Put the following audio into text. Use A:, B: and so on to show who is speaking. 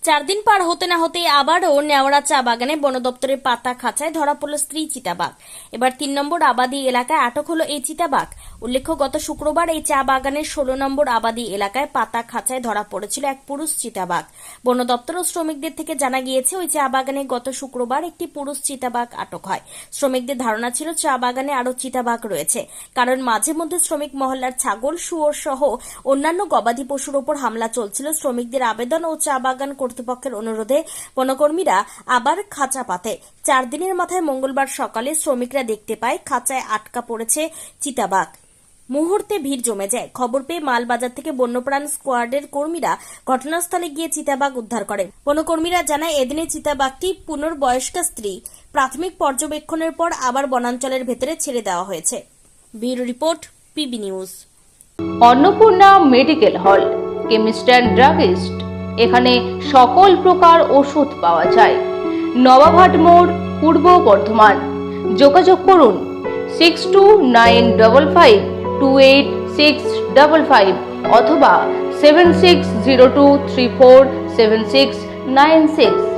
A: 4 দিন পার হতে না হতে আবারও নেওয়ারা চা বাগানে বন দপ্তরের পাতা খাঁচায় ধরা পড়ল স্ত্রী চিতাবাঘ। এবার 3 নম্বর আবাদি এলাকায় আটক হলো এই চিতাবাঘ। উল্লেখ্য, গত শুক্রবার এই চা বাগানের 16 নম্বর আবাদি এলাকায় পাতা খাঁচায় ধরা পড়েছিল এক পুরুষ চিতাবাঘ। বন দপ্তর ও শ্রমিকদের থেকে জানা গিয়েছে, ওই চা বাগানে গত শুক্রবার একটি পুরুষ চিতাবাঘ আটক হয়। শ্রমিকদের ধারণা ছিল চা বাগানে আরো চিতাবাঘ রয়েছে, কারণ মাঝে মধ্যে শ্রমিক মহল্লার ছাগল, শুয়োর সহ অন্যান্য গবাদি পশুর ওপর হামলা চলছিল। শ্রমিকদের আবেদন ও চা বাগান কর্তৃপক্ষের অনুরোধে বনকর্মীরা আবার খাঁচা পাতে। 4 দিনের মাথায় মঙ্গলবার সকালে শ্রমিকরা দেখতে পায় খাঁচায় আটকা পড়েছে চিতাবাঘ। মুহূর্তে ভিড় জমে যায়। খবর পেয়ে মালবাজার থেকে বন্যপ্রাণ স্কোয়াডের কর্মীরা ঘটনাস্থলে গিয়ে চিতাবাঘ উদ্ধার করেন। বনকর্মীরা জানায়, এদিনে চিতাবাঘটি পূর্ণবয়স্কা স্ত্রী। প্রাথমিক পর্যবেক্ষণের পর আবার বনাঞ্চলের ভেতরে ছেড়ে দেওয়া হয়েছে। Bureau report, PB news.
B: Annapurna medical hall, chemist and druggist. এখানে সকল প্রকার ওষুধ পাওয়া যায়। নবাবহাট মোড়, পূর্ব বর্ধমান। যোগাযোগ করুন 6295528655 অথবা 7602347696।